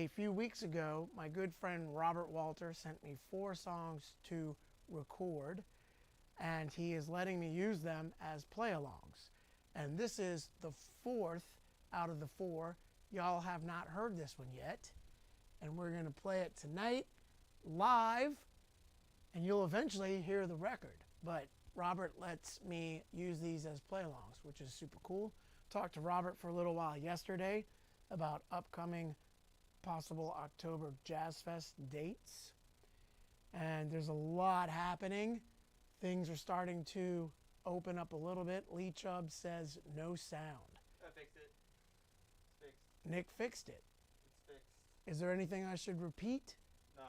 A few weeks ago, my good friend Robert Walter sent me 4 songs to record, and he is letting me use them as play-alongs. And this is the 4th out of the 4. Y'all have not heard this one yet, and we're going to play it tonight live, and you'll eventually hear the record. But Robert lets me use these as play-alongs, which is super cool. Talked to Robert for a little while yesterday about upcoming possible October Jazz Fest dates. And there's a lot happening. Things are starting to open up a little bit. Lee Chubb says no sound. I fixed it. It's fixed. Nick fixed it. It's fixed. Is there anything I should repeat? Nah,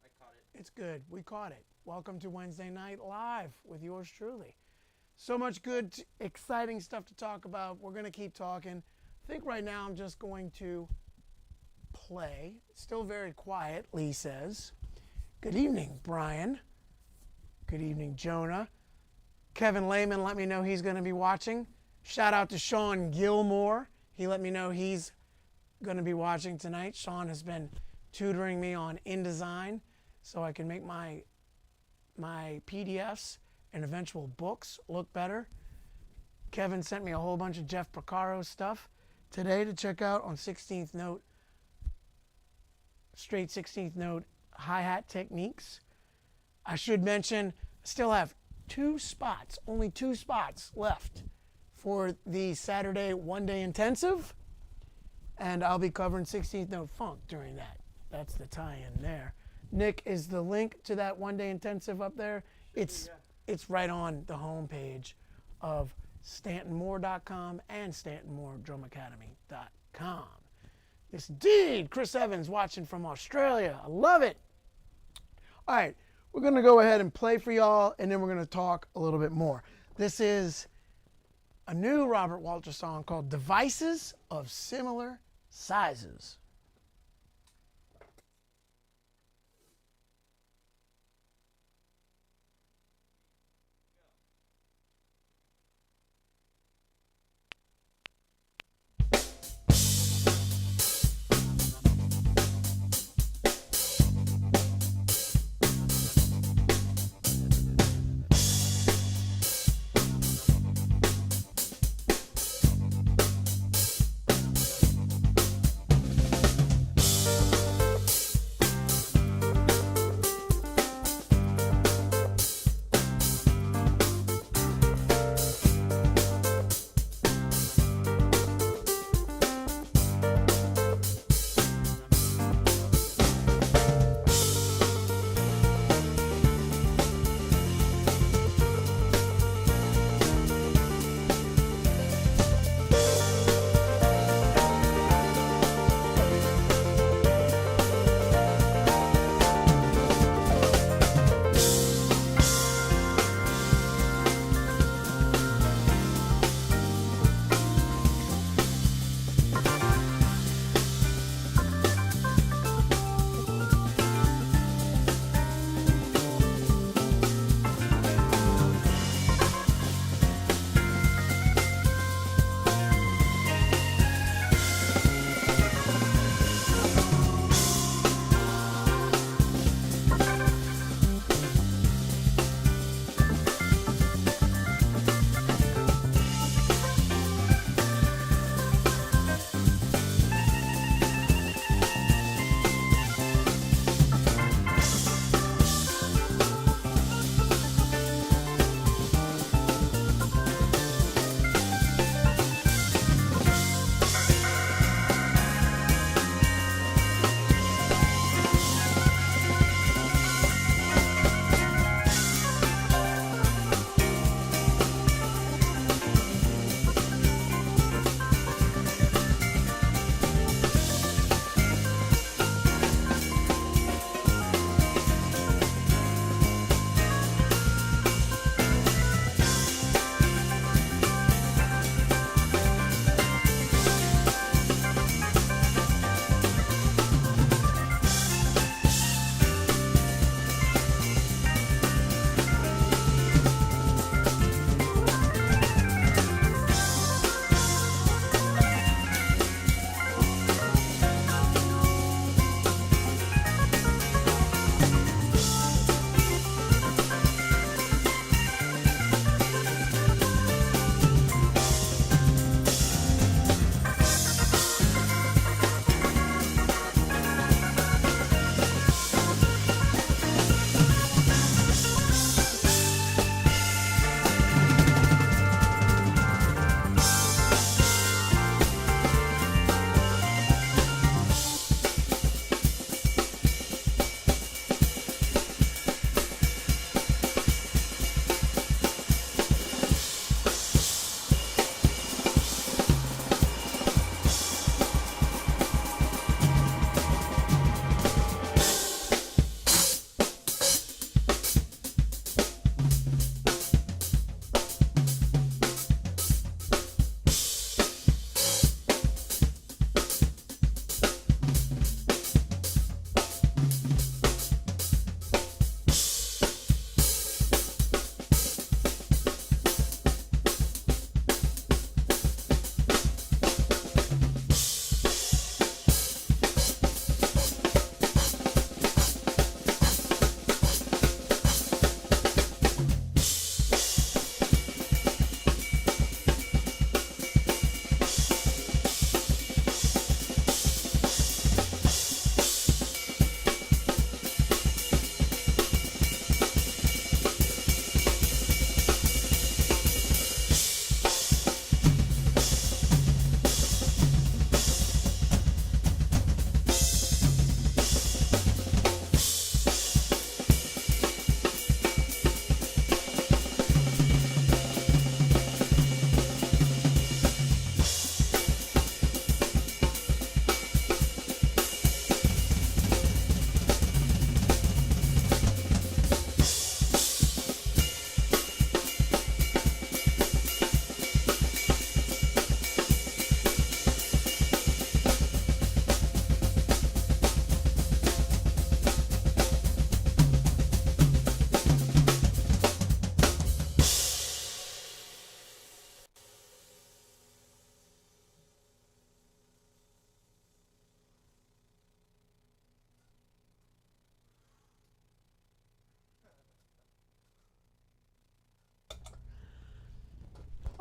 I caught it. It's good. We caught it. Welcome to Wednesday Night Live with yours truly. So much good, exciting stuff to talk about. We're going to keep talking. I think right now I'm just going to play. It's still very quiet, Lee says. Good evening, Brian. Good evening, Jonah. Kevin Lehman let me know he's going to be watching. Shout out to Sean Gilmore. He let me know he's going to be watching tonight. Sean has been tutoring me on InDesign so I can make my PDFs and eventual books look better. Kevin sent me a whole bunch of Jeff Porcaro stuff today to check out on 16th note, straight 16th note hi-hat techniques. I should mention, I still have 2 spots, only 2 spots left for the Saturday one-day intensive, and I'll be covering 16th note funk during that. That's the tie-in there. Nick, is the link to that one-day intensive up there? It's right on the homepage of StantonMoore.com and StantonMooreDrumAcademy.com. Yes, indeed. Chris Evans watching from Australia. I love it. All right, we're going to go ahead and play for y'all, and then we're going to talk a little bit more. This is a new Robert Walter song called Devices of Similar Sizes.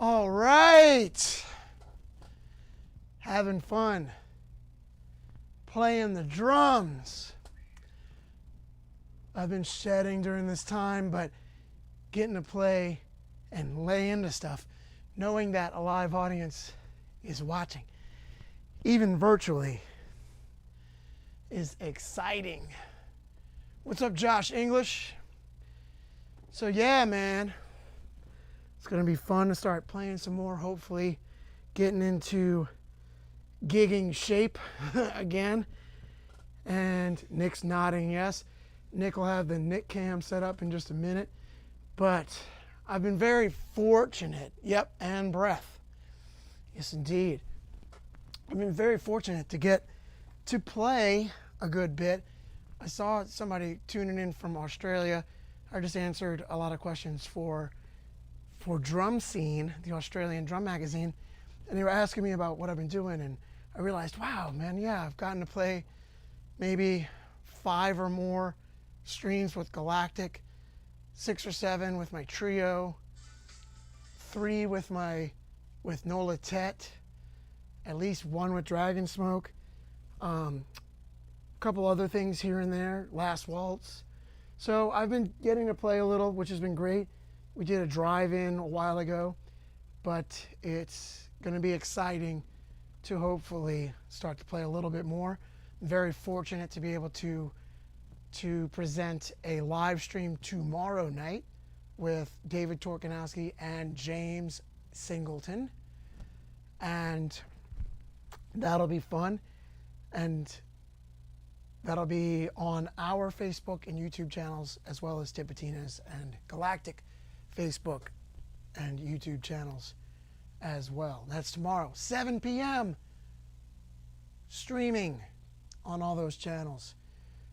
All right. Having fun. Playing the drums. I've been shedding during this time, but getting to play and lay into stuff, knowing that a live audience is watching, even virtually, is exciting. What's up, Josh English? So yeah, man, it's gonna be fun to start playing some more, hopefully getting into gigging shape again. And Nick's nodding yes. Nick will have the Nick cam set up in just a minute. But I've been very fortunate. Yep, and breath. Yes, indeed. I've been very fortunate to get to play a good bit. I saw somebody tuning in from Australia. I just answered a lot of questions for Drum Scene, the Australian drum magazine, and they were asking me about what I've been doing, and I realized, wow, man, yeah, I've gotten to play maybe 5 or more streams with Galactic, 6 or 7 with my trio, 3 with Nola Tet, at least 1 with Dragon Smoke, a couple other things here and there, Last Waltz. So I've been getting to play a little, which has been great. We did a drive-in a while ago, but it's going to be exciting to hopefully start to play a little bit more. I'm very fortunate to be able to present a live stream tomorrow night with David Torkanowski and James Singleton, and that'll be fun, and that'll be on our Facebook and YouTube channels, as well as Tipitina's and Galactic Facebook and YouTube channels as well. That's tomorrow, 7 p.m. streaming on all those channels.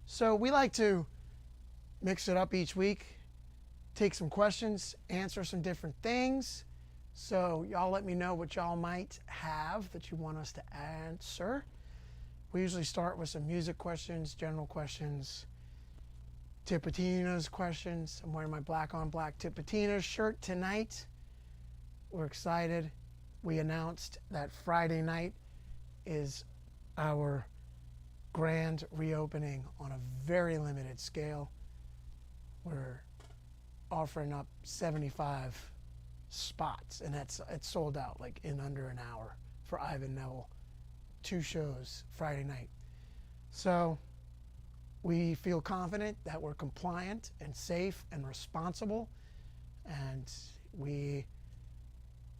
So we like to mix it up each week, take some questions, answer some different things. So y'all let me know what y'all might have that you want us to answer. We usually start with some music questions, general questions, Tipitina's questions. I'm wearing my black on black Tipitina's shirt tonight. We're excited. We announced that Friday night is our grand reopening on a very limited scale. We're offering up 75 spots, and it's sold out like in under an hour for Ivan Neville. 2 shows Friday night. So we feel confident that we're compliant and safe and responsible, and we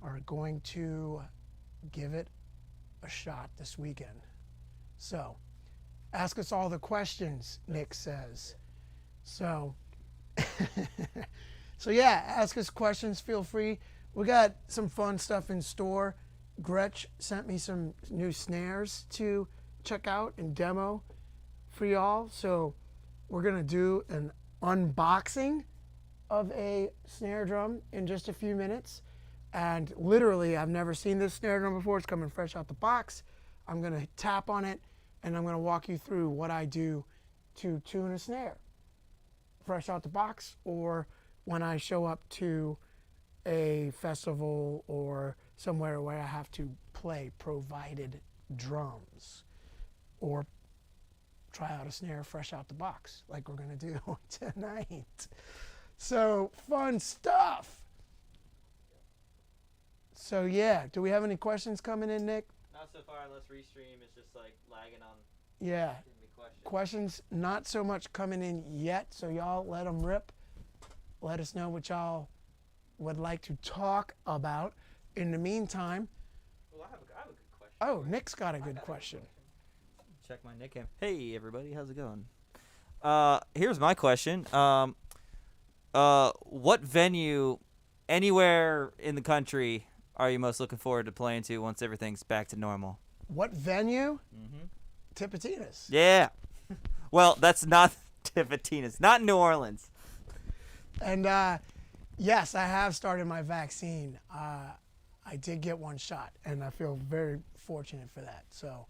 are going to give it a shot this weekend. So ask us all the questions, Nick says. So so yeah, ask us questions, feel free. We got some fun stuff in store. Gretch sent me some new snares to check out and demo for y'all. So we're gonna do an unboxing of a snare drum in just a few minutes. And literally, I've never seen this snare drum before. It's coming fresh out the box. I'm gonna tap on it and I'm gonna walk you through what I do to tune a snare fresh out the box, or when I show up to a festival or somewhere where I have to play provided drums, or try out a snare fresh out the box like we're gonna do tonight. So fun stuff. So yeah, do we have any questions coming in, Nick? Not so far, unless Restream is just like lagging on Yeah. giving me questions. Questions not so much coming in yet, so y'all let them rip. Let us know what y'all would like to talk about. In the meantime, Well, I have a good question. oh, Nick's got a I good got question. Check my nickname. Hey everybody, how's it going? Here's my question. What venue anywhere in the country are you most looking forward to playing to once everything's back to normal? What venue? Mm-hmm. Tipitina's. Yeah. Well, that's not Tipitina's, not New Orleans. And yes, I have started my vaccine. I did get 1 shot, and I feel very fortunate for that. So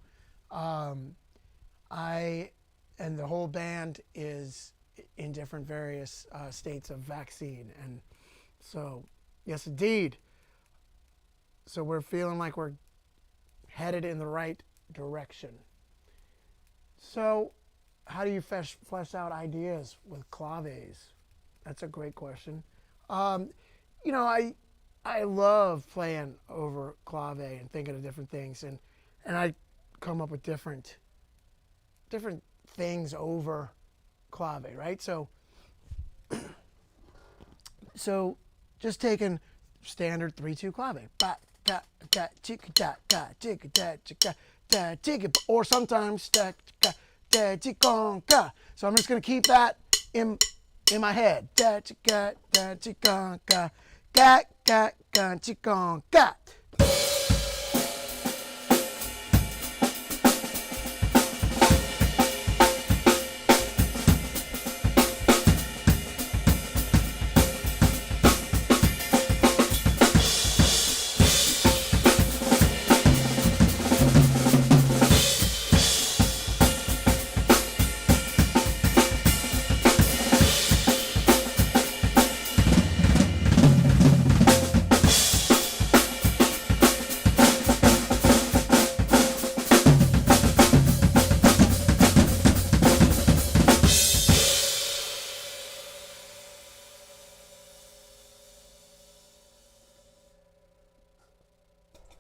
I and the whole band is in different various states of vaccine. And so, yes, indeed, So we're feeling like we're headed in the right direction. So how do you flesh out ideas with claves? That's a great question. You know, I love playing over clave and thinking of different things, and I come up with different things over clave, right? So just taking standard 3-2 clave, ba da da chicka da da chicka da chicka da chicka, or sometimes da da da chicka. So I'm just gonna keep that in my head. Da chicka da chicka ga ga ga ga chicka ga.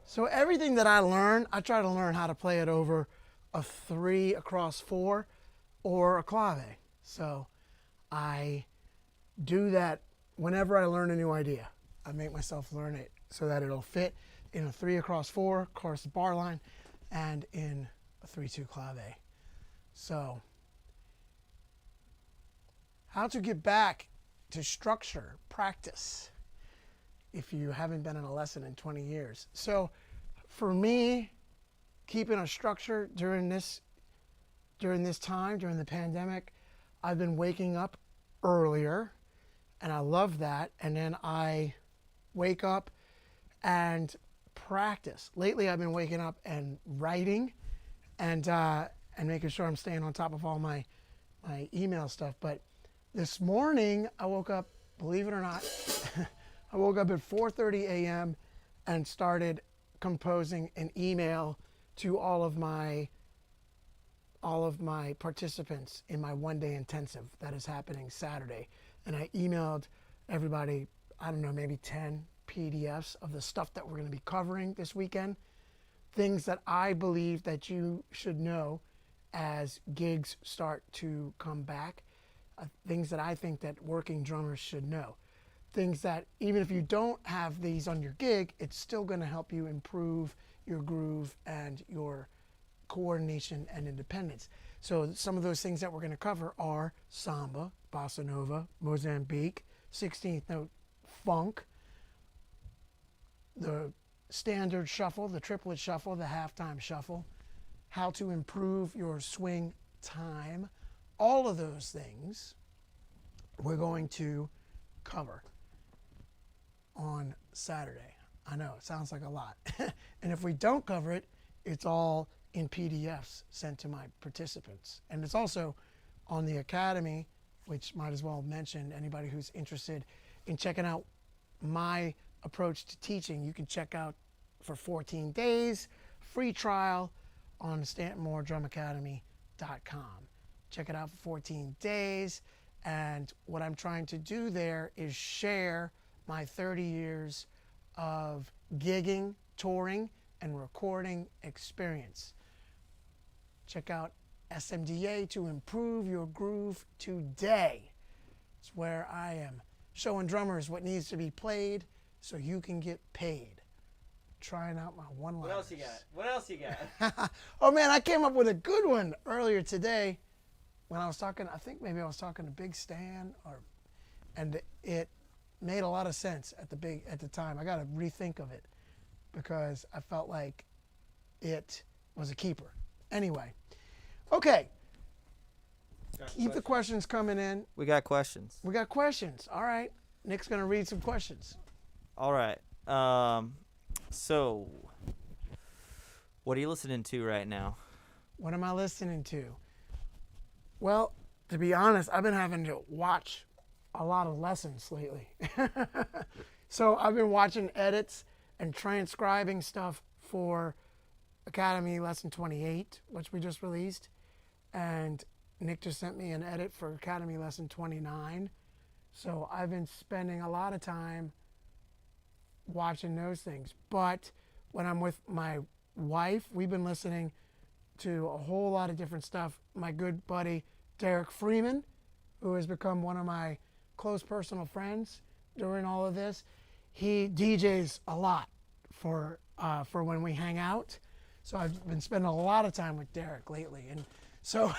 So everything that I learn, I try to learn how to play it over a 3 across 4 or a clave. So I do that whenever I learn a new idea. I make myself learn it so that it'll fit in a 3 across 4, across the bar line, and in a 3-2 clave. So how to get back to structure, practice, if you haven't been in a lesson in 20 years. So for me, keeping a structure during this time, during the pandemic, I've been waking up earlier, and I love that. And then I wake up and practice. Lately, I've been waking up and writing and making sure I'm staying on top of all my email stuff. But this morning, I woke up, believe it or not, I woke up at 4:30 a.m. and started composing an email to all of my participants in my one-day intensive that is happening Saturday. And I emailed everybody, I don't know, maybe 10 PDFs of the stuff that we're going to be covering this weekend. Things that I believe that you should know as gigs start to come back. Things that I think that working drummers should know. Things that even if you don't have these on your gig, it's still going to help you improve your groove and your coordination and independence. So some of those things that we're going to cover are samba, bossa nova, Mozambique, 16th note funk, the standard shuffle, the triplet shuffle, the halftime shuffle, how to improve your swing time. All of those things we're going to cover on Saturday. I know, it sounds like a lot. And if we don't cover it, it's all in PDFs sent to my participants. And it's also on the Academy, which might as well mention anybody who's interested in checking out my approach to teaching. You can check out for 14 days, free trial on StantonMooreDrumAcademy.com. Check it out for 14 days. And what I'm trying to do there is share my 30 years of gigging, touring, and recording experience. Check out SMDA to improve your groove today. It's where I am showing drummers what needs to be played so you can get paid. Trying out my one-liners. What else you got? Oh man, I came up with a good one earlier today when I was talking, I think maybe I was talking to Big Stan, and it made a lot of sense at the time. I got to rethink of it because I felt like it was a keeper. Anyway, okay. Keep the questions coming in. We got questions. We got questions. All right. Nick's going to read some questions. All right. So, what are you listening to right now? What am I listening to? Well, to be honest, I've been having to watch a lot of lessons lately. So I've been watching edits and transcribing stuff for Academy Lesson 28, which we just released. And Nick just sent me an edit for Academy Lesson 29. So I've been spending a lot of time watching those things. But when I'm with my wife, we've been listening to a whole lot of different stuff. My good buddy Derek Freeman, who has become one of my close personal friends during all of this, he DJs a lot for when we hang out. So I've been spending a lot of time with Derek lately, and so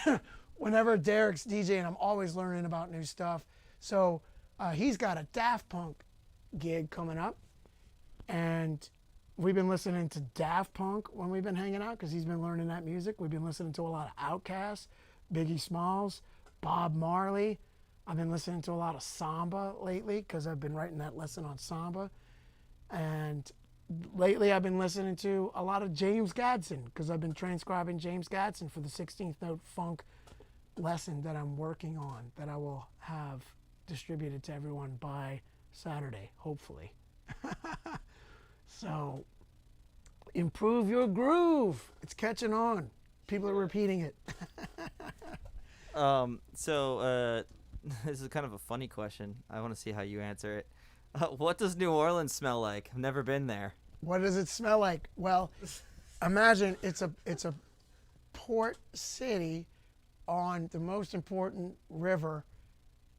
whenever Derek's DJing, I'm always learning about new stuff. So he's got a Daft Punk gig coming up, and we've been listening to Daft Punk when we've been hanging out because he's been learning that music. We've been listening to a lot of Outkast, Biggie Smalls, Bob Marley. I've been listening to a lot of samba lately because I've been writing that lesson on samba. And lately I've been listening to a lot of James Gadson because I've been transcribing James Gadson for the 16th Note Funk lesson that I'm working on that I will have distributed to everyone by Saturday, hopefully. So, improve your groove. It's catching on. People are repeating it. This is kind of a funny question. I want to see how you answer it. What does New Orleans smell like? I've never been there. What does it smell like? Well, imagine it's a port city on the most important river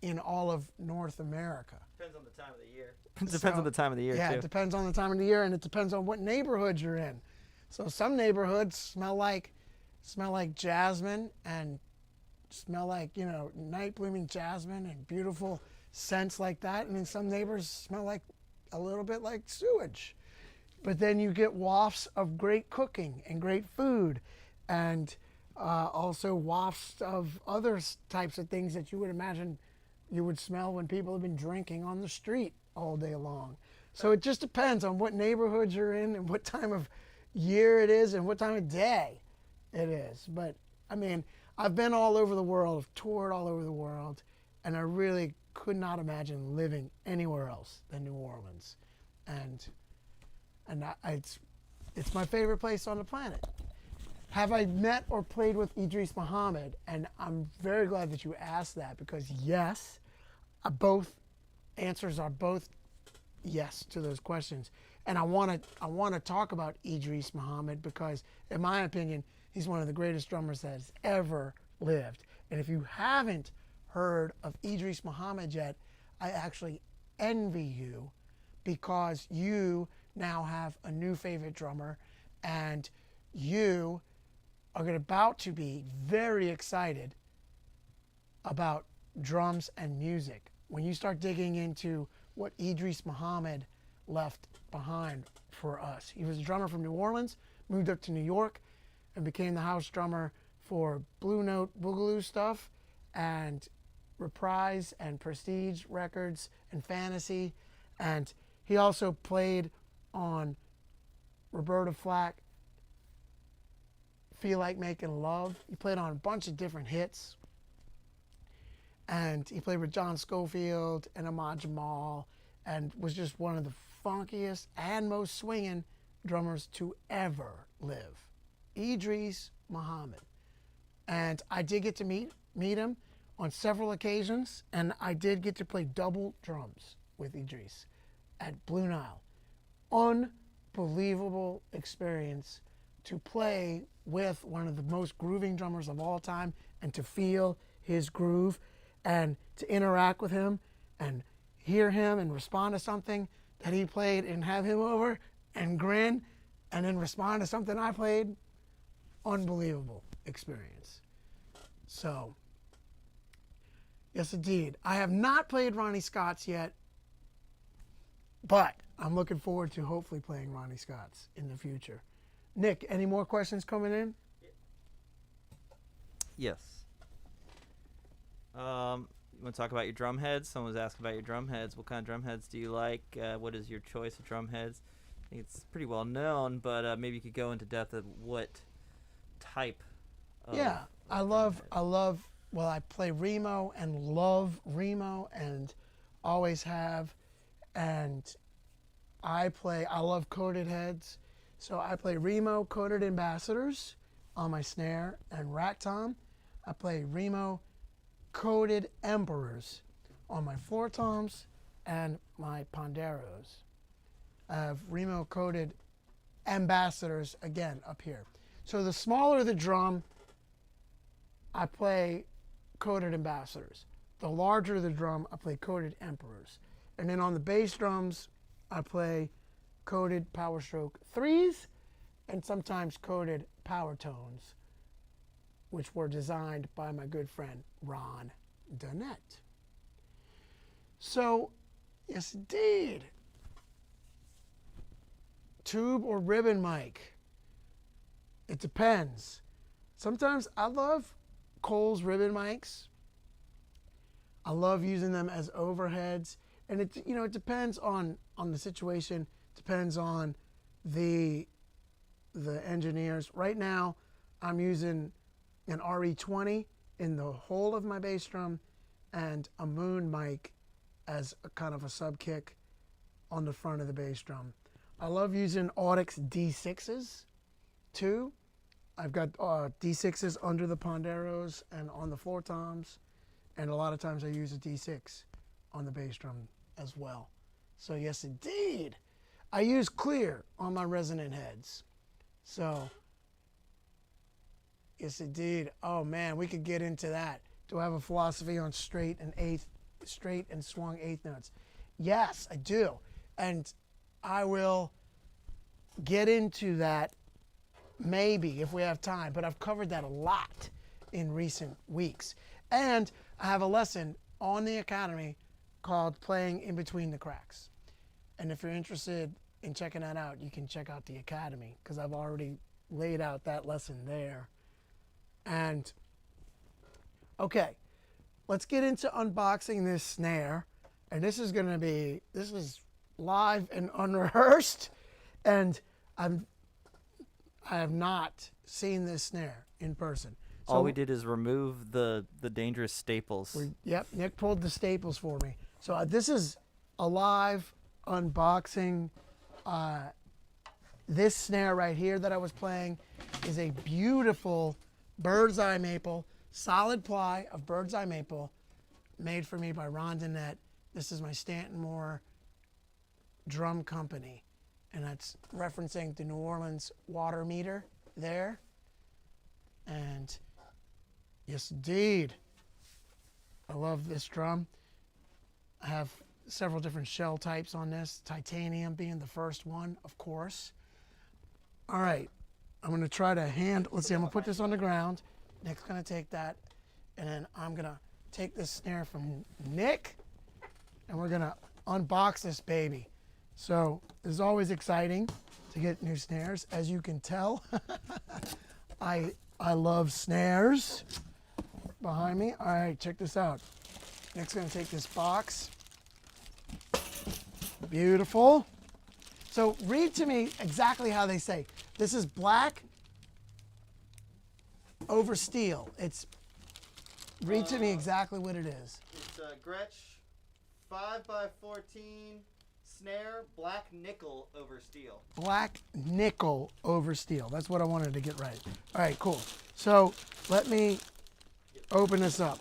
in all of North America. Depends on the time of the year. Depends on the time of the year, yeah, too. It depends on the time of the year, and it depends on what neighborhoods you're in. So some neighborhoods smell like jasmine and smell like, night blooming jasmine and beautiful scents like that. And then some neighbors smell like a little bit like sewage. But then you get wafts of great cooking and great food, and also wafts of other types of things that you would imagine you would smell when people have been drinking on the street all day long. So it just depends on what neighborhoods you're in and what time of year it is and what time of day it is. But I mean, I've been all over the world, I've toured all over the world, and I really could not imagine living anywhere else than New Orleans. And it's my favorite place on the planet. Have I met or played with Idris Muhammad? And I'm very glad that you asked that because yes, both answers are both yes to those questions. And I want to talk about Idris Muhammad because, in my opinion, he's one of the greatest drummers that has ever lived. And if you haven't heard of Idris Muhammad yet, I actually envy you because you now have a new favorite drummer and you are about to be very excited about drums and music. When you start digging into what Idris Muhammad left behind for us. He was a drummer from New Orleans, moved up to New York, and became the house drummer for Blue Note Boogaloo stuff, and Reprise, and Prestige Records, and Fantasy. And he also played on Roberta Flack, Feel Like Making Love. He played on a bunch of different hits. And he played with John Scofield and Ahmad Jamal, and was just one of the funkiest and most swinging drummers to ever live. Idris Muhammad. And I did get to meet him on several occasions, and I did get to play double drums with Idris at Blue Nile. Unbelievable experience to play with one of the most grooving drummers of all time and to feel his groove and to interact with him and hear him and respond to something that he played and have him over and grin and then respond to something I played. Unbelievable experience. So, yes indeed. I have not played Ronnie Scott's yet, but I'm looking forward to hopefully playing Ronnie Scott's in the future. Nick, any more questions coming in? Yes. You want to talk about your drum heads? Someone was asking about your drum heads. What kind of drum heads do you like? What is your choice of drum heads? I think it's pretty well known, but maybe you could go into depth of what type of I play Remo and love Remo and always have, and I love coated heads. So I play Remo coated ambassadors on my snare and rat tom. I play Remo coated emperors on my floor toms and my ponderos. I have Remo coated ambassadors again up here. So the smaller the drum, I play coated ambassadors. The larger the drum, I play coated emperors. And then on the bass drums, I play coated power stroke 3s and sometimes coated power tones, which were designed by my good friend Ron Donette. So, yes indeed. Tube or ribbon mic? It depends. Sometimes I love Cole's ribbon mics. I love using them as overheads, and it depends on the situation. Depends on the engineers. Right now, I'm using an RE20 in the hole of my bass drum, and a Moon mic as a kind of a sub kick on the front of the bass drum. I love using Audix D6s too. I've got D6s under the ponderos and on the floor toms, and a lot of times I use a D6 on the bass drum as well. So yes indeed, I use clear on my resonant heads. So yes indeed. Oh man, we could get into that. Do I have a philosophy on straight and swung eighth notes? Yes, I do, and I will get into that maybe if we have time, but I've covered that a lot in recent weeks. And I have a lesson on the Academy called Playing in Between the Cracks. And if you're interested in checking that out, you can check out the Academy because I've already laid out that lesson there. And okay, let's get into unboxing this snare. And this is live and unrehearsed, and I have not seen this snare in person. So all we did is remove the dangerous staples. Yep, Nick pulled the staples for me. So this is a live unboxing. This snare right here that I was playing is a beautiful bird's eye maple, solid ply of bird's eye maple, made for me by Ron Donette. This is my Stanton drum company, and that's referencing the New Orleans water meter there. And yes indeed, I love this drum. I have several different shell types on this, titanium being the first one, of course. All right, I'm going to try to let's see, I'm going to put this on the ground. Nick's going to take that, and then I'm going to take this snare from Nick, and we're going to unbox this baby. So it's always exciting to get new snares. As you can tell, I love snares behind me. All right, check this out. Nick's going to take this box. Beautiful. So read to me exactly how they say. This is black over steel. Read to me exactly what it is. It's a Gretsch 5x14 snare, black nickel over steel. Black nickel over steel. That's what I wanted to get right. All right, cool. So let me open this up.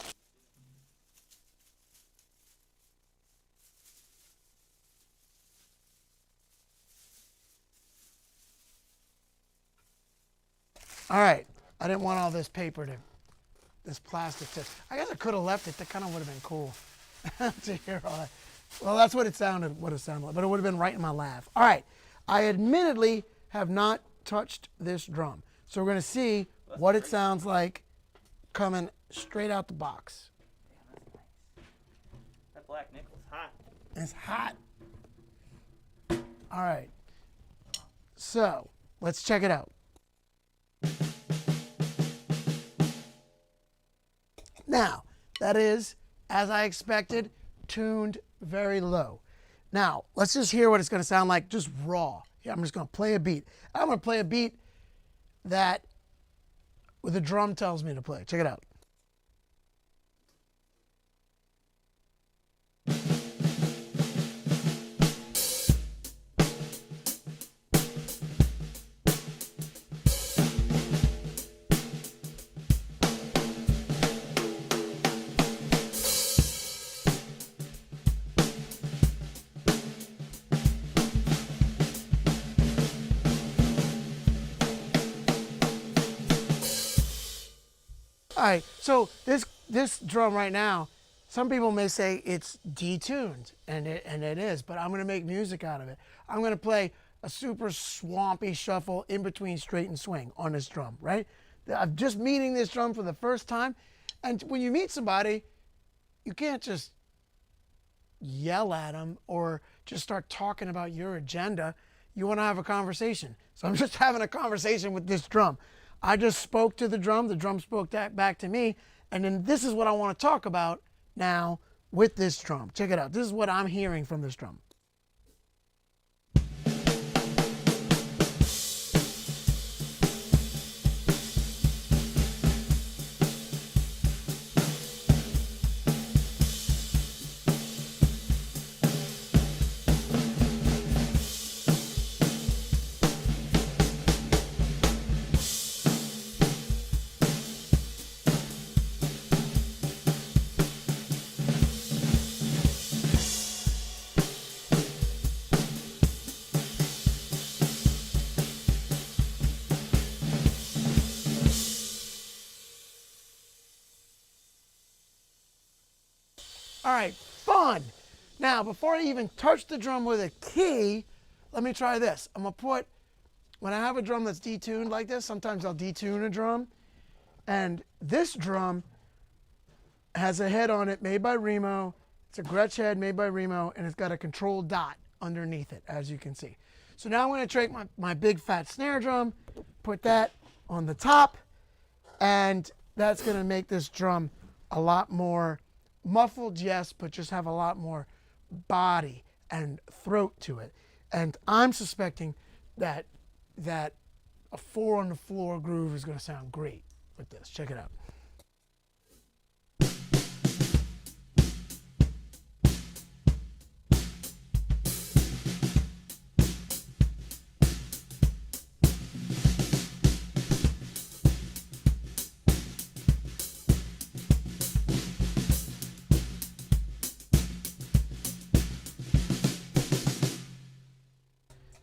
All right, I didn't want all this paper this plastic to, I guess I could have left it. That kind of would have been cool to hear all that. Well, that's what it sounded like, but it would have been right in my laugh. All right, I admittedly have not touched this drum. So we're going to see what it sounds like coming straight out the box. That black nickel's hot. It's hot. All right, so let's check it out. Now, that is, as I expected, tuned very low. Now, let's just hear what it's going to sound like, just raw. Yeah, I'm just going to play a beat. I'm going to play a beat that the drum tells me to play. Check it out. All right, so this drum right now, some people may say it's detuned, and it is, but I'm going to make music out of it. I'm going to play a super swampy shuffle in between straight and swing on this drum, right? I'm just meeting this drum for the first time, and when you meet somebody, you can't just yell at them or just start talking about your agenda. You want to have a conversation. So I'm just having a conversation with this drum. I just spoke to the drum spoke back to me, and then this is what I want to talk about now with this drum. Check it out. This is what I'm hearing from this drum. All right, fun. Now, before I even touch the drum with a key, let me try this. I'm going to put, when I have a drum that's detuned like this, sometimes I'll detune a drum. And this drum has a head on it made by Remo. It's a Gretsch head made by Remo, and it's got a control dot underneath it, as you can see. So now I'm going to take my big fat snare drum, put that on the top, and that's going to make this drum a lot more muffled, yes, but just have a lot more body and throat to it. And I'm suspecting that a 4 on the floor groove is going to sound great with this. Check it out.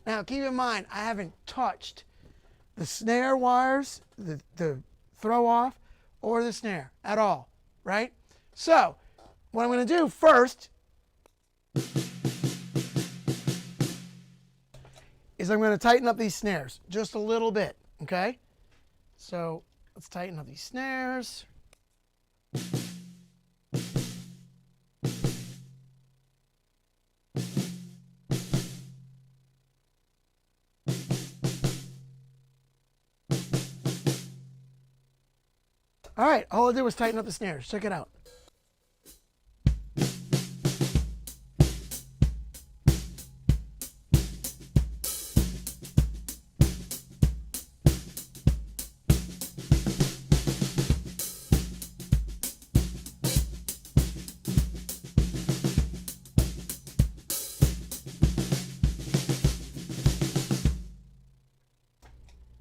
Now, keep in mind, I haven't touched the snare wires, the throw off, or the snare at all, right? So, what I'm going to do first is I'm going to tighten up these snares just a little bit, okay? So, let's tighten up these snares. All right, all I did was tighten up the snares. Check it out.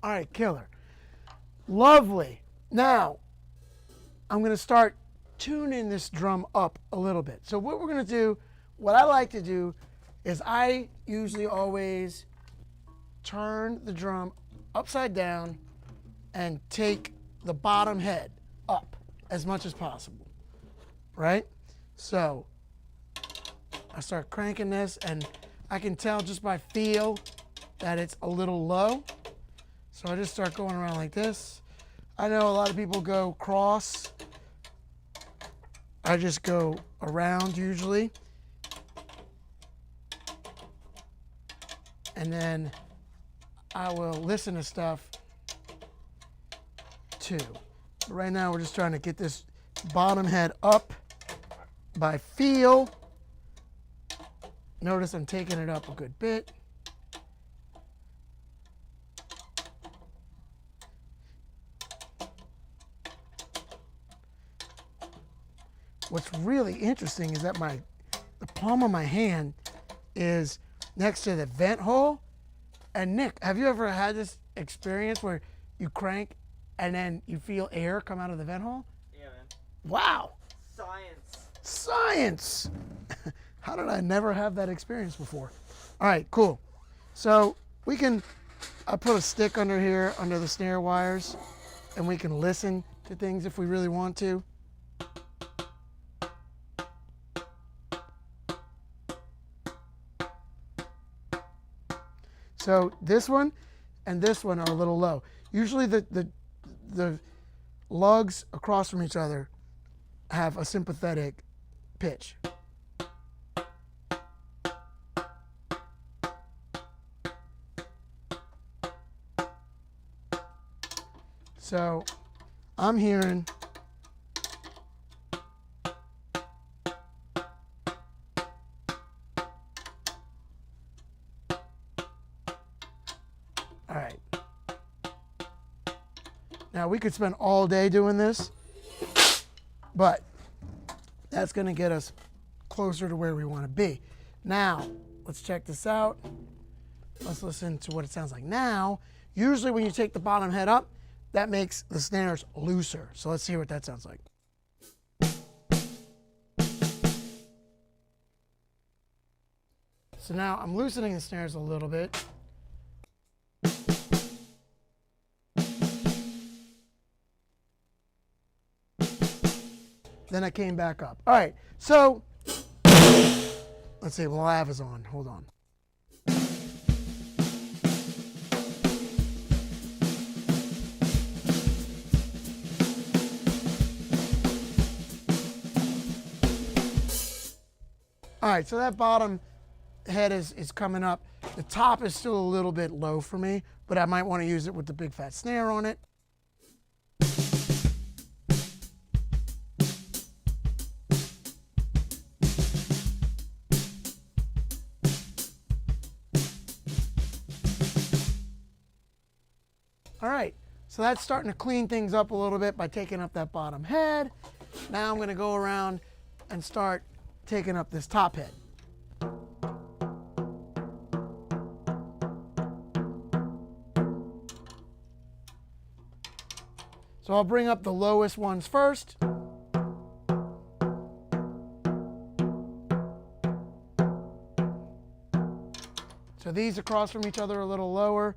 All right, killer. Lovely. Now, I'm going to start tuning this drum up a little bit. So what we're going to do, what I like to do, is I usually always turn the drum upside down and take the bottom head up as much as possible, right? So I start cranking this, and I can tell just by feel that it's a little low. So I just start going around like this. I know a lot of people go cross. I just go around usually. And then I will listen to stuff too. But right now we're just trying to get this bottom head up by feel. Notice I'm taking it up a good bit. What's really interesting is that the palm of my hand is next to the vent hole. And Nick, have you ever had this experience where you crank and then you feel air come out of the vent hole? Yeah, man. Wow. Science. Science. How did I never have that experience before? All right, cool. So I put a stick under here, under the snare wires, and we can listen to things if we really want to. So this one and this one are a little low. Usually the lugs across from each other have a sympathetic pitch. So I'm hearing all right. Now we could spend all day doing this, but that's going to get us closer to where we want to be. Now, let's check this out. Let's listen to what it sounds like now. Usually when you take the bottom head up, that makes the snares looser. So let's hear what that sounds like. So now I'm loosening the snares a little bit. Then I came back up. All right, so let's see, lav is on. Hold on. All right, so that bottom head is coming up. The top is still a little bit low for me, but I might want to use it with the big fat snare on it. All right, so that's starting to clean things up a little bit by taking up that bottom head. Now I'm going to go around and start taking up this top head. So I'll bring up the lowest ones first. So these across from each other are a little lower.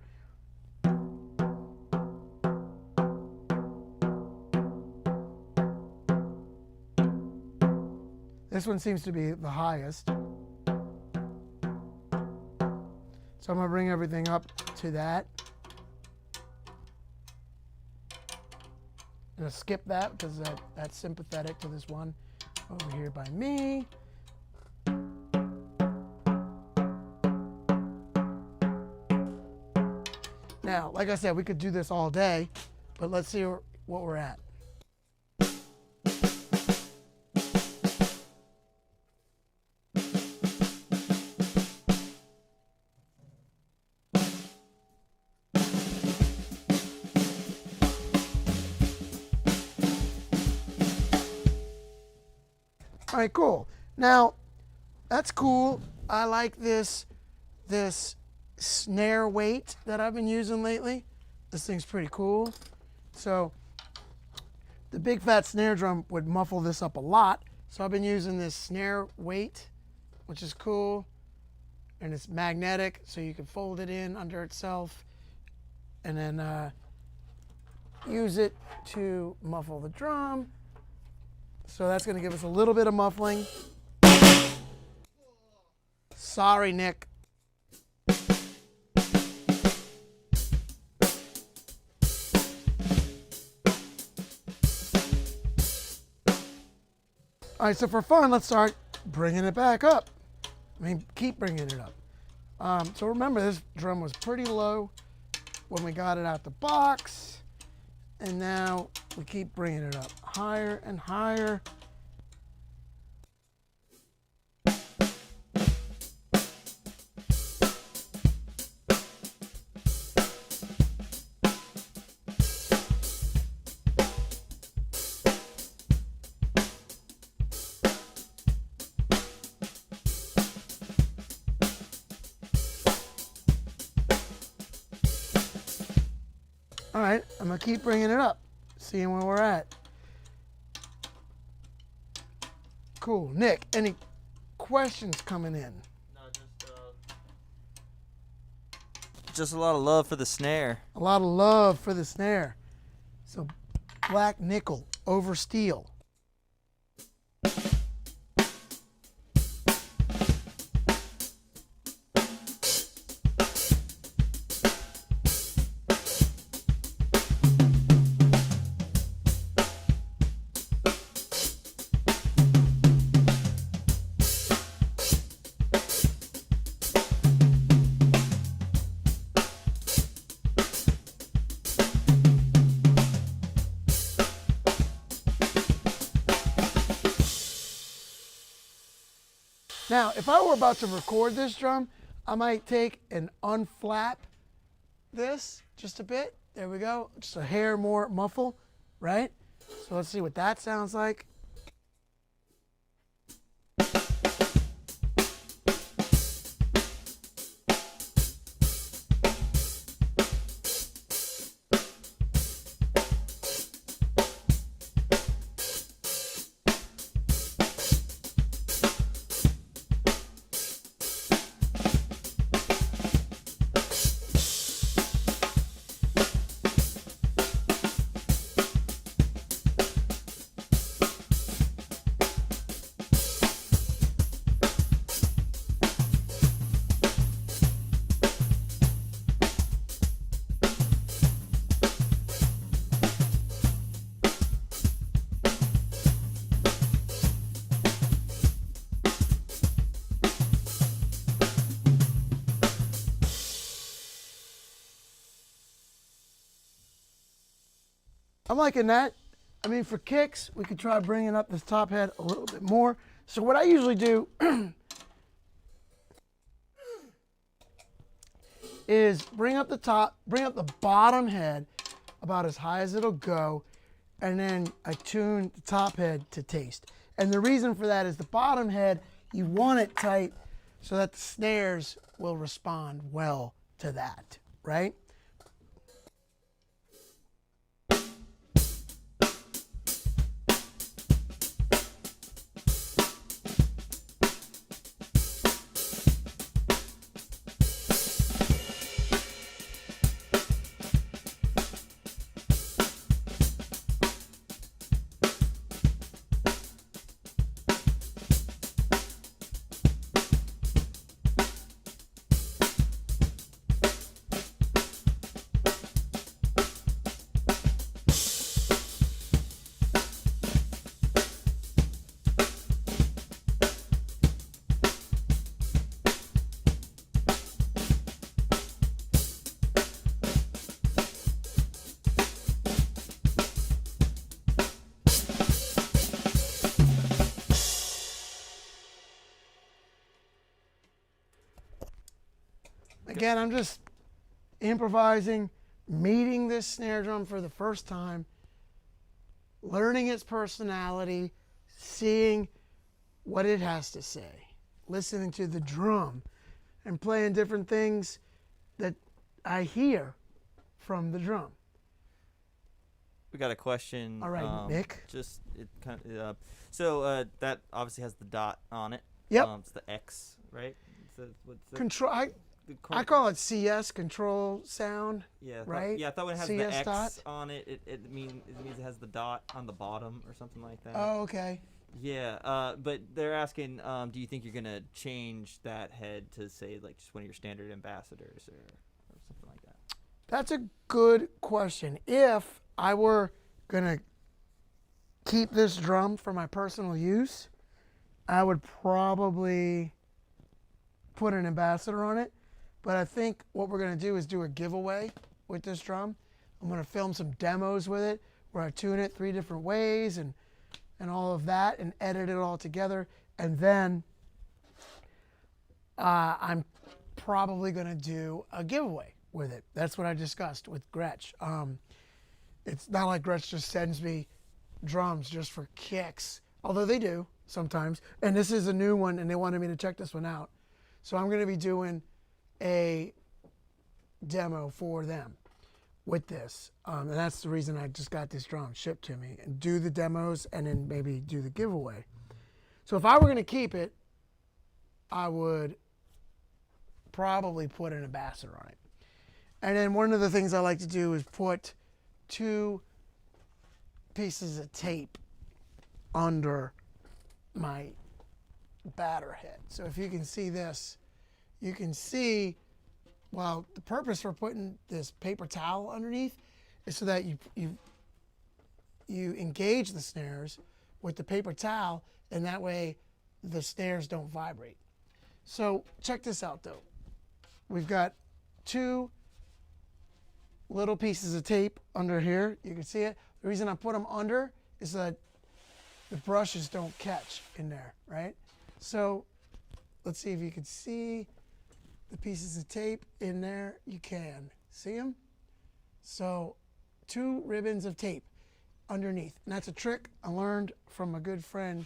This one seems to be the highest. So I'm going to bring everything up to that. I'm going to skip that because that's sympathetic to this one over here by me. Now, like I said, we could do this all day, but let's see what we're at. All right, cool. Now, that's cool. I like this snare weight that I've been using lately. This thing's pretty cool. So the big fat snare drum would muffle this up a lot. So I've been using this snare weight, which is cool. And it's magnetic, so you can fold it in under itself and then use it to muffle the drum. So that's going to give us a little bit of muffling. Sorry, Nick. All right, so for fun, let's start bringing it back up. I mean, keep bringing it up. So remember, this drum was pretty low when we got it out the box. And now we keep bringing it up higher and higher. All right, I'm gonna keep bringing it up, seeing where we're at. Cool. Nick, any questions coming in? No, just a lot of love for the snare. A lot of love for the snare. So black nickel over steel. Now, if I were about to record this drum, I might take and unflap this just a bit. There we go. Just a hair more muffle, right? So let's see what that sounds like. I'm liking that. I mean, for kicks, we could try bringing up this top head a little bit more. So what I usually do is bring up the bottom head about as high as it'll go, and then I tune the top head to taste. And the reason for that is the bottom head, you want it tight so that the snares will respond well to that, right? Again, I'm just improvising, meeting this snare drum for the first time, learning its personality, seeing what it has to say, listening to the drum, and playing different things that I hear from the drum. We got a question. All right, Nick. Just it kind of, so that obviously has the dot on it. Yep. It's the X, right? What's the Control. I call it CS, control sound. Yeah. Right. Yeah, I thought when it has CS the X dot? on it, it means it has the dot on the bottom or something like that. Oh, okay. Yeah. But they're asking, do you think you're gonna change that head to say like just one of your standard ambassadors or something like that? That's a good question. If I were gonna keep this drum for my personal use, I would probably put an ambassador on it. But I think what we're going to do is do a giveaway with this drum. I'm going to film some demos with it where I tune it 3 different ways and all of that and edit it all together. And then I'm probably going to do a giveaway with it. That's what I discussed with Gretsch. It's not like Gretsch just sends me drums just for kicks, although they do sometimes. And this is a new one, and they wanted me to check this one out. So I'm going to be doing a demo for them with this. And that's the reason I just got this drum shipped to me, and do the demos and then maybe do the giveaway. So if I were going to keep it, I would probably put an ambassador on it. And then one of the things I like to do is put 2 pieces of tape under my batter head. So if you can see this, you can see, well, the purpose for putting this paper towel underneath is so that you engage the snares with the paper towel, and that way the snares don't vibrate. So check this out though. We've got 2 little pieces of tape under here. You can see it. The reason I put them under is that the brushes don't catch in there, right? So let's see if you can see the pieces of tape in there. You can see them. So 2 ribbons of tape underneath. And that's a trick I learned from a good friend,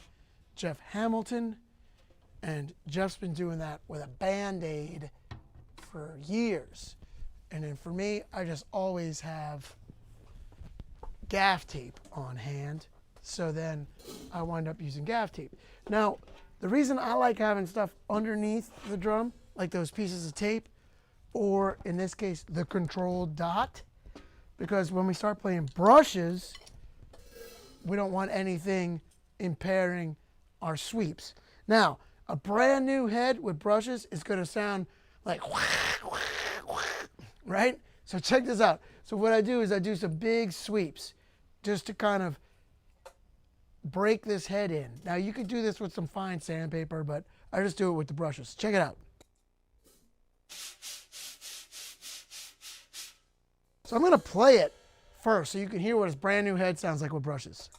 Jeff Hamilton. And Jeff's been doing that with a Band-Aid for years. And then for me, I just always have gaff tape on hand. So then I wind up using gaff tape. Now, the reason I like having stuff underneath the drum, like those pieces of tape, or in this case, the controlled dot, because when we start playing brushes, we don't want anything impairing our sweeps. Now, a brand new head with brushes is going to sound like, right? So check this out. So what I do is I do some big sweeps just to kind of break this head in. Now you could do this with some fine sandpaper, but I just do it with the brushes. Check it out. So I'm going to play it first so you can hear what his brand new head sounds like with brushes.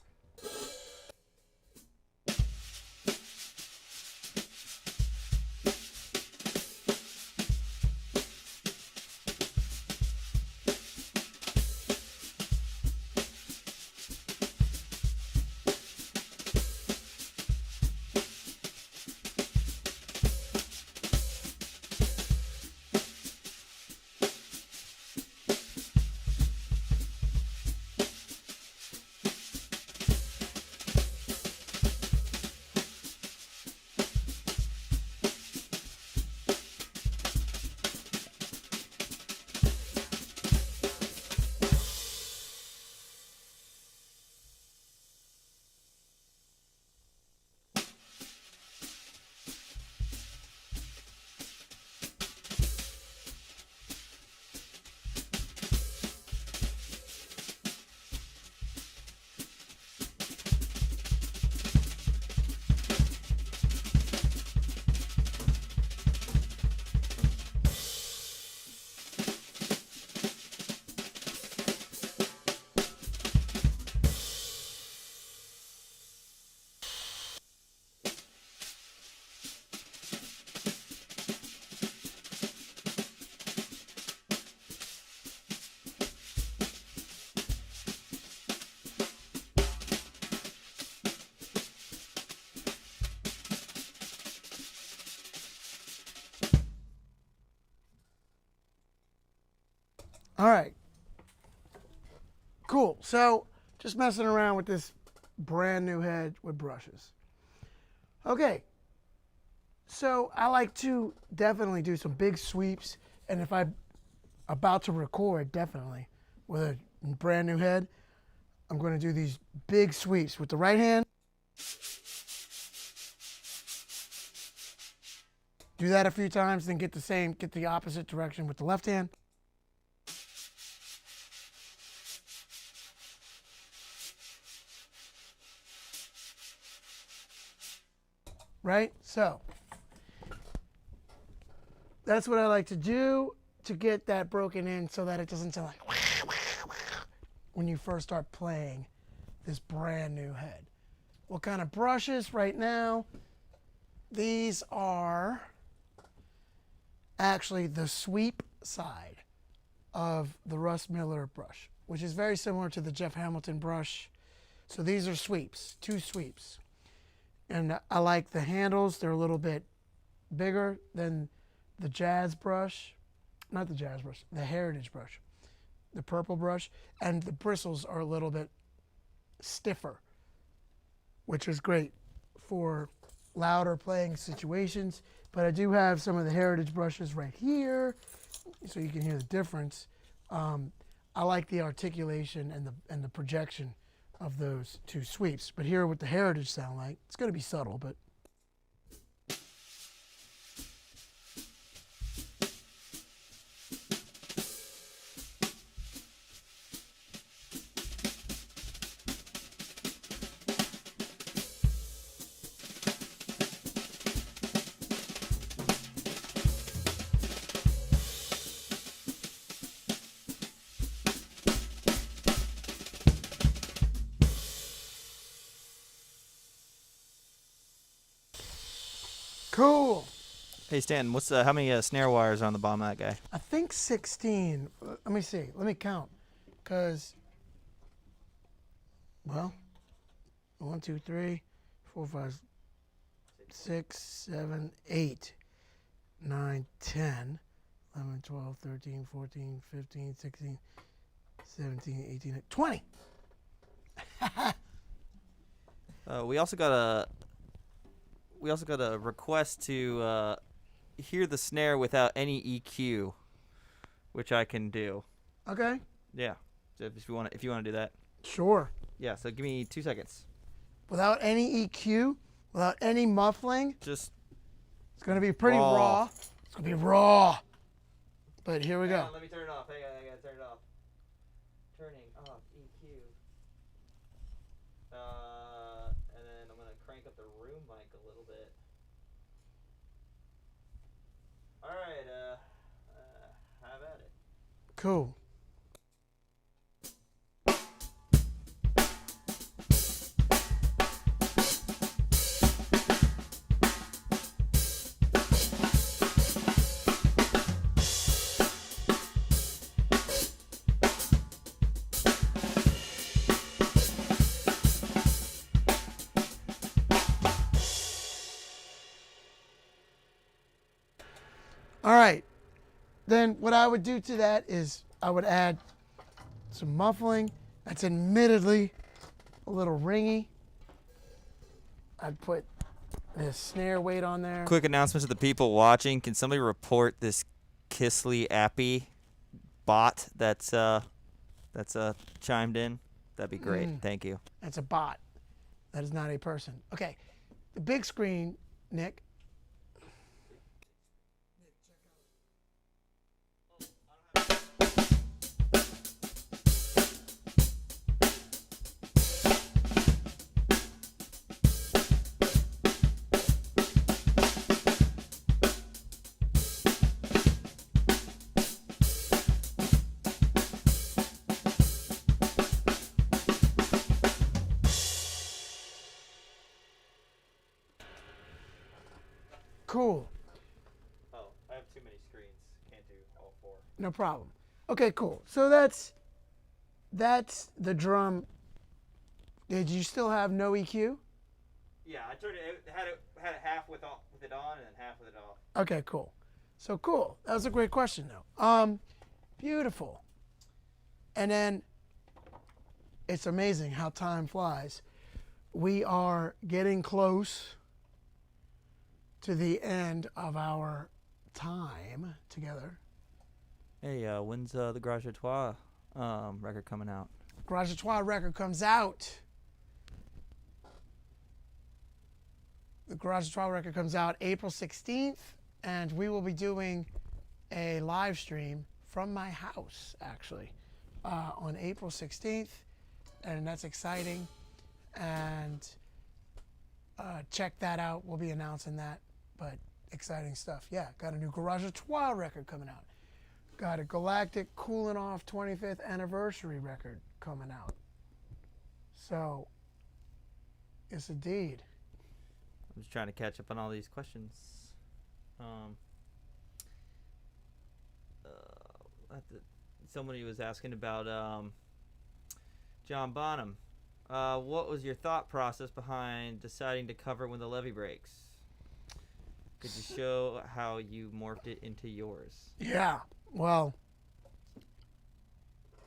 All right. Cool. So just messing around with this brand new head with brushes. Okay. So I like to definitely do some big sweeps. And if I'm about to record, definitely, with a brand new head, I'm going to do these big sweeps with the right hand. Do that a few times, then get the opposite direction with the left hand. Right? So that's what I like to do to get that broken in so that it doesn't sound like when you first start playing this brand new head. What kind of brushes right now? These are actually the sweep side of the Russ Miller brush, which is very similar to the Jeff Hamilton brush. So these are sweeps, 2 sweeps. And I like the handles. They're a little bit bigger than the jazz brush. Not the jazz brush, the heritage brush. The purple brush. And the bristles are a little bit stiffer, which is great for louder playing situations. But I do have some of the heritage brushes right here, so you can hear the difference. I like the articulation and the projection of those two sweeps. But hear what the Heritage sound like. It's going to be subtle, but. Cool. Hey Stanton, what's how many snare wires are on the bottom of that guy? I think 16. Let me see. Let me count. Because, well, 1, 2, 3, 4, 5, 6, 7, 8, 9, 10, 11, 12, 13, 14, 15, 16, 17, 18, 20. We also got a request to hear the snare without any EQ, which I can do. Okay. Yeah. So if you want to do that. Sure. Yeah. So give me 2 seconds. Without any EQ, without any muffling, Just. it's going to be pretty raw. It's going to be raw. But here we go. Let me turn it off. Hang on, I gotta turn it off. Turning off EQ. And then I'm gonna crank up the room mic a little bit. All right. Have at it. Cool. All right, then what I would do to that is I would add some muffling. That's admittedly a little ringy. I'd put this snare weight on there. Quick announcement to the people watching: can somebody report this Kissly Appy bot that's chimed in? That'd be great. Thank you. That's a bot. That is not a person. Okay, the big screen, Nick. Cool. Oh, I have too many screens. Can't do all 4. No problem. Okay, cool. So that's the drum. Did you still have no EQ? Yeah, I turned it. Had it half with it on and then half with it off. Okay, cool. So cool. That was a great question, though. Beautiful. And then it's amazing how time flies. We are getting close to the end of our time together. Hey, when's the Garage à Trois record coming out? Garage à Trois record comes out. The Garage à Trois record comes out April 16th, and we will be doing a live stream from my house, actually, on April 16th, and that's exciting. And check that out. We'll be announcing that, but exciting stuff. Yeah, got a new Garage à Trois record coming out. Got a Galactic Cooling Off 25th anniversary record coming out. So, yes, indeed. I'm just trying to catch up on all these questions. Somebody was asking about John Bonham. What was your thought process behind deciding to cover When the Levee Breaks? Could you show how you morphed it into yours? Yeah, well,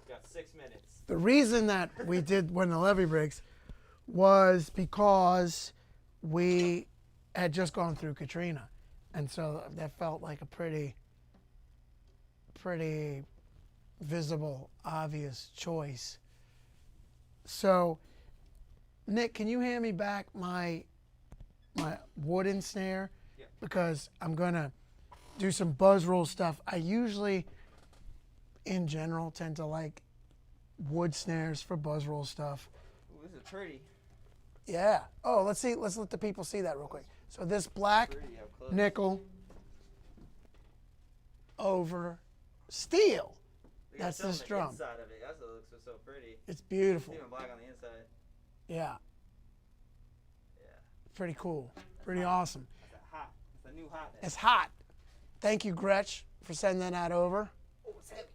Got 6 minutes. the reason that we did When the Levee Breaks was because we had just gone through Katrina. And so that felt like a pretty visible, obvious choice. So Nick, can you hand me back my wooden snare? Yeah. Because I'm gonna do some buzz roll stuff. I usually, in general, tend to like wood snares for buzz roll stuff. Ooh, this is pretty. Yeah. Oh, let's see. Let's let the people see that real quick. So this black Pretty up close. nickel over steel. They gotta That's show this them drum. The inside of it. That's what looks so pretty. It's beautiful. It's even black on the inside. Yeah. Yeah. Pretty cool. Pretty awesome. That's a hot. It's a new hotness. It's hot. Thank you, Gretch, for sending that over. Oh, it's heavy.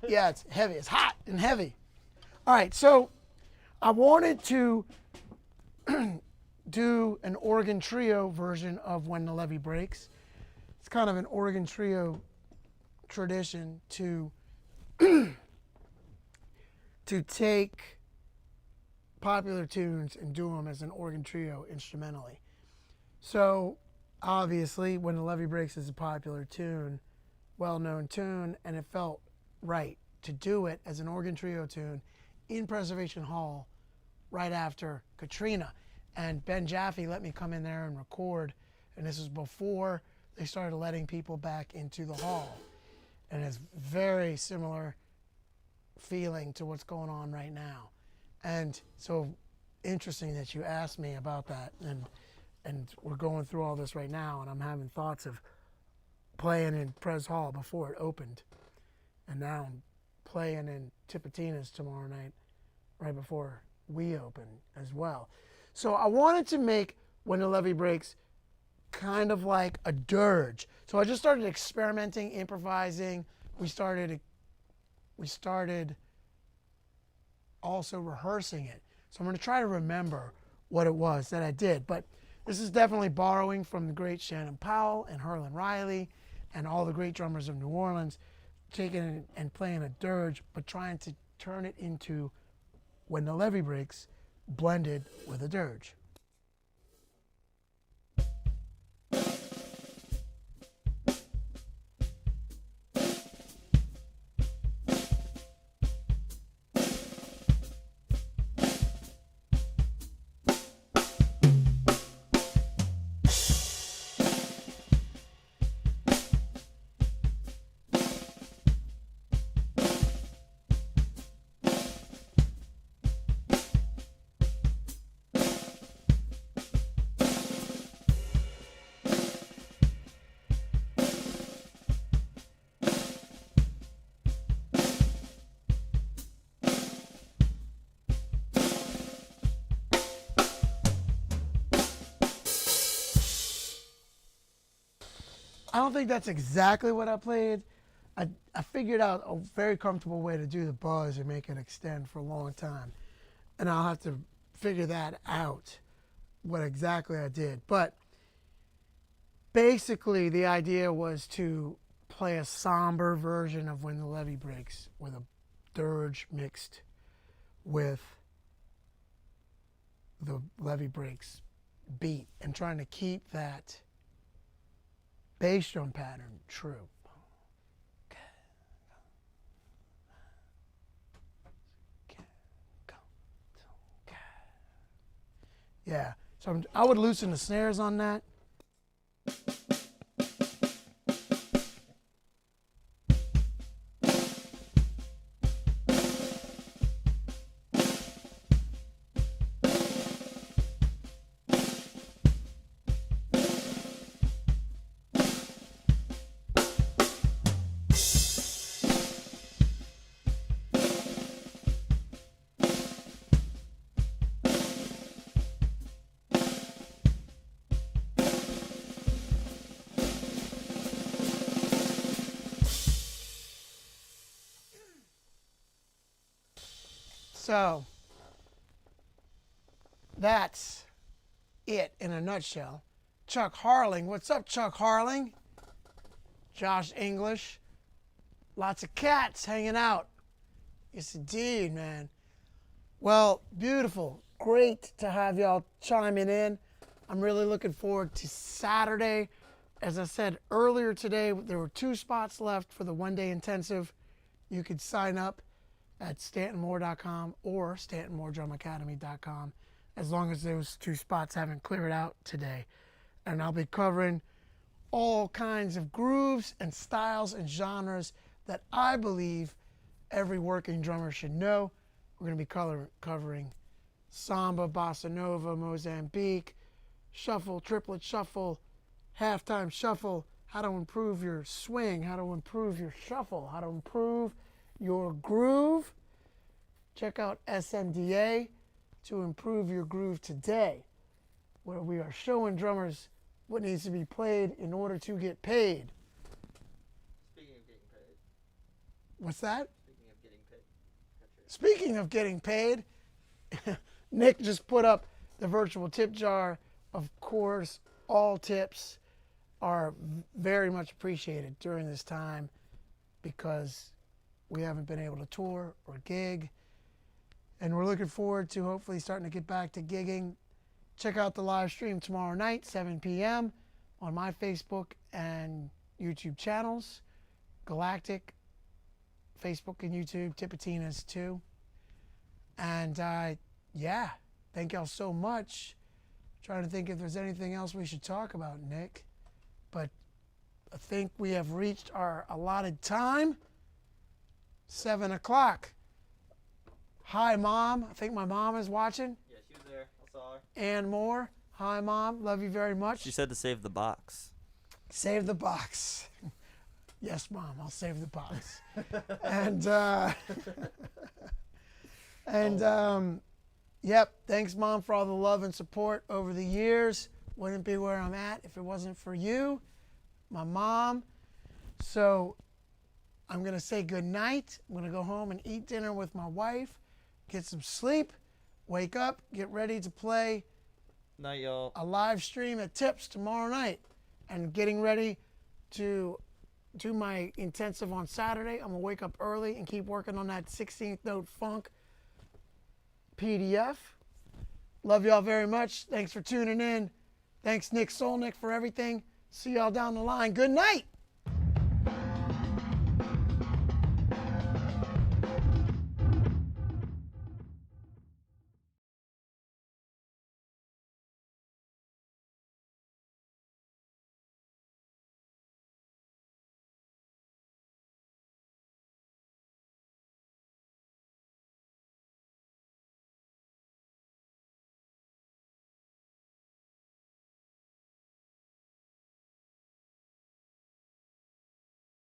Yeah, it's heavy. It's hot and heavy. All right, so I wanted to do an organ trio version of When the Levee Breaks. It's kind of an organ trio tradition to take popular tunes and do them as an organ trio instrumentally. So obviously, When the Levee Breaks is a popular tune, well-known tune, and it felt right to do it as an organ trio tune in Preservation Hall right after Katrina. And Ben Jaffe let me come in there and record, and this was before they started letting people back into the hall. And it's very similar feeling to what's going on right now. And so interesting that you asked me about that, and we're going through all this right now, and I'm having thoughts of playing in Pres Hall before it opened, and now I'm playing in Tipitina's tomorrow night right before we open as well. So I wanted to make When the Levee Breaks kind of like a dirge. So I just started experimenting, improvising. We started also rehearsing it. So I'm going to try to remember what it was that I did. But this is definitely borrowing from the great Shannon Powell and Herlin Riley and all the great drummers of New Orleans, taking it and playing a dirge, but trying to turn it into When the Levee Breaks blended with a dirge. I don't think that's exactly what I played. I figured out a very comfortable way to do the buzz and make it extend for a long time. And I'll have to figure that out, what exactly I did. But basically, the idea was to play a somber version of When the Levee Breaks with a dirge mixed with the Levee Breaks beat, and trying to keep that bass drum pattern true. Yeah, so I would loosen the snares on that. So that's it in a nutshell. Chuck Harling, what's up, Chuck Harling? Josh English, lots of cats hanging out. Yes, indeed, man. Well, beautiful. Great to have y'all chiming in. I'm really looking forward to Saturday. As I said earlier today, there were 2 spots left for the one-day intensive. You could sign up at StantonMoore.com or StantonMooreDrumAcademy.com. as long as those 2 spots haven't cleared out today. And I'll be covering all kinds of grooves and styles and genres that I believe every working drummer should know. We're going to be covering samba, bossa nova, Mozambique, shuffle, triplet shuffle, halftime shuffle, how to improve your swing, how to improve your shuffle, how to improve your groove. Check out SMDA to improve your groove today, where we are showing drummers what needs to be played in order to get paid. Speaking of getting paid. What's that? Speaking of getting paid. Speaking of getting paid, Nick just put up the virtual tip jar. Of course, all tips are very much appreciated during this time because we haven't been able to tour or gig. And we're looking forward to hopefully starting to get back to gigging. Check out the live stream tomorrow night, 7 p.m. on my Facebook and YouTube channels. Galactic, Facebook and YouTube, Tipitina's too. And yeah, thank y'all so much. Trying to think if there's anything else we should talk about, Nick. But I think we have reached our allotted time. 7 o'clock. Hi, Mom. I think my mom is watching. Yeah, she was there. I saw her. And more. Hi, Mom. Love you very much. She said to save the box. Save the box. Yes, Mom. I'll save the box. Yep. Thanks, Mom, for all the love and support over the years. Wouldn't be where I'm at if it wasn't for you, my mom. So I'm going to say good night. I'm going to go home and eat dinner with my wife, get some sleep, wake up, get ready to play Night, y'all. a live stream at Tips tomorrow night, and getting ready to do my intensive on Saturday. I'm going to wake up early and keep working on that 16th note funk PDF. Love y'all very much. Thanks for tuning in. Thanks, Nick Solnick, for everything. See y'all down the line. Good night.